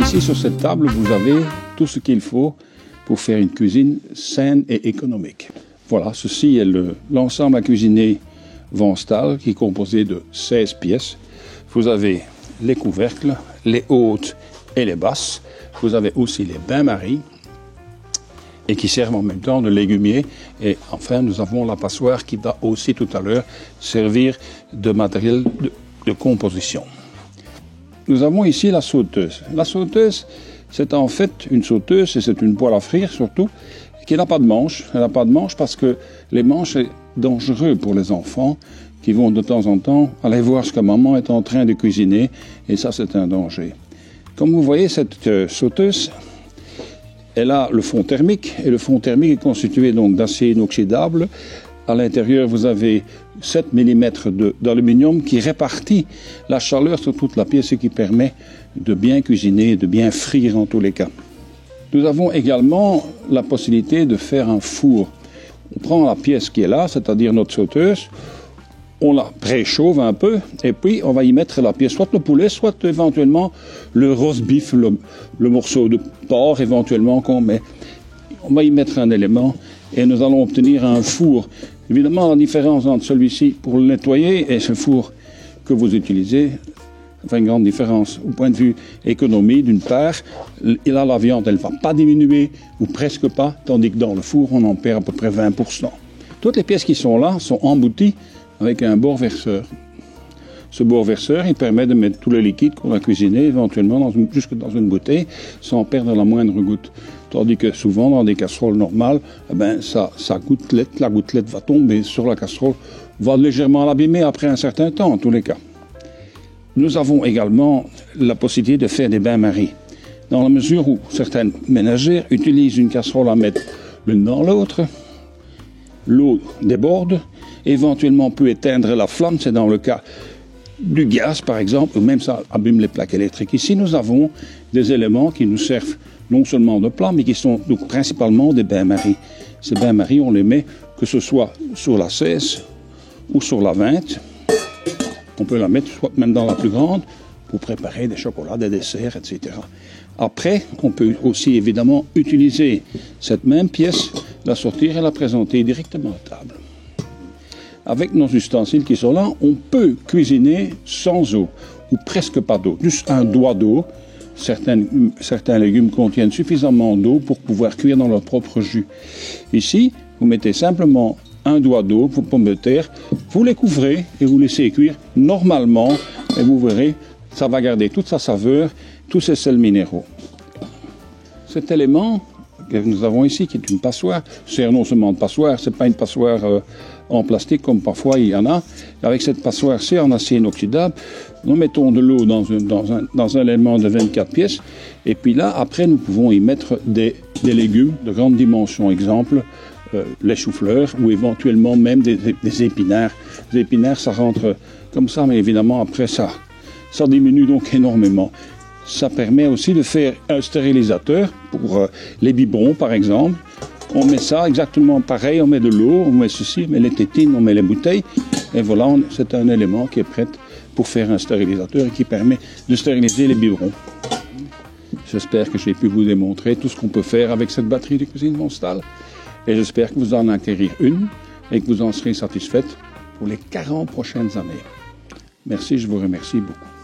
Ici, sur cette table, vous avez tout ce qu'il faut pour faire une cuisine saine et économique. Voilà, ceci est l'ensemble à cuisiner Vanstal, qui est composé de 16 pièces. Vous avez les couvercles, les hautes et les basses. Vous avez aussi les bains-maries, et qui servent en même temps de légumier. Et enfin, nous avons la passoire qui va aussi tout à l'heure servir de matériel de composition. Nous avons ici la sauteuse. La sauteuse, c'est en fait une sauteuse, et c'est une poêle à frire surtout, qui n'a pas de manche. Elle n'a pas de manche parce que les manches sont dangereux pour les enfants qui vont de temps en temps aller voir ce que maman est en train de cuisiner, et ça c'est un danger. Comme vous voyez, cette sauteuse, elle a le fond thermique, et le fond thermique est constitué donc d'acier inoxydable. À l'intérieur, vous avez 7 mm d'aluminium qui répartit la chaleur sur toute la pièce et qui permet de bien cuisiner, de bien frire en tous les cas. Nous avons également la possibilité de faire un four. On prend la pièce qui est là, c'est-à-dire notre sauteuse, on la préchauffe un peu, et puis on va y mettre la pièce, soit le poulet, soit éventuellement le roast beef, le morceau de porc éventuellement qu'on met. On va y mettre un élément et nous allons obtenir un four. Évidemment, la différence entre celui-ci pour le nettoyer et ce four que vous utilisez, enfin une grande différence au point de vue économie d'une part. Et là, la viande, elle ne va pas diminuer, ou presque pas, tandis que dans le four, on en perd à peu près 20%. Toutes les pièces qui sont là sont embouties avec un bord-verseur. Ce bord-verseur, il permet de mettre tout le liquide qu'on a cuisiné, éventuellement jusque dans une bouteille, sans perdre la moindre goutte. Tandis que souvent, dans des casseroles normales, la gouttelette va tomber sur la casserole, va légèrement l'abîmer après un certain temps, en tous les cas. Nous avons également la possibilité de faire des bains-maries. Dans la mesure où certaines ménagères utilisent une casserole à mettre l'une dans l'autre, l'eau déborde, éventuellement peut éteindre la flamme, c'est dans le cas du gaz par exemple, ou même ça abîme les plaques électriques. Ici nous avons des éléments qui nous servent non seulement de plat, mais qui sont donc principalement des bains-maries. Ces bains-maries, on les met que ce soit sur la 16 ou sur la 20. On peut la mettre soit même dans la plus grande pour préparer des chocolats, des desserts, etc. Après, on peut aussi évidemment utiliser cette même pièce, la sortir et la présenter directement à table. Avec nos ustensiles qui sont là, on peut cuisiner sans eau, ou presque pas d'eau, juste un doigt d'eau. Certains légumes contiennent suffisamment d'eau pour pouvoir cuire dans leur propre jus. Ici, vous mettez simplement un doigt d'eau pour pommes de terre, vous les couvrez et vous laissez cuire normalement, et vous verrez, ça va garder toute sa saveur, tous ses sels minéraux. Cet élément que nous avons ici, qui est une passoire, sert non seulement de passoire, c'est pas une passoire en plastique comme parfois il y en a. Avec cette passoire, c'est en acier inoxydable. Nous mettons de l'eau dans un élément de 24 pièces, et puis là, après, nous pouvons y mettre des légumes de grande dimension, exemple, les choux-fleurs, ou éventuellement même des épinards. Les épinards, ça rentre comme ça, mais évidemment, après, ça diminue donc énormément. Ça permet aussi de faire un stérilisateur pour les biberons, par exemple. On met ça exactement pareil, on met de l'eau, on met ceci, on met les tétines, on met les bouteilles. Et voilà, c'est un élément qui est prêt pour faire un stérilisateur et qui permet de stériliser les biberons. J'espère que j'ai pu vous démontrer tout ce qu'on peut faire avec cette batterie de cuisine Vanstal. Et j'espère que vous en acquérir une et que vous en serez satisfaite pour les 40 prochaines années. Merci, je vous remercie beaucoup.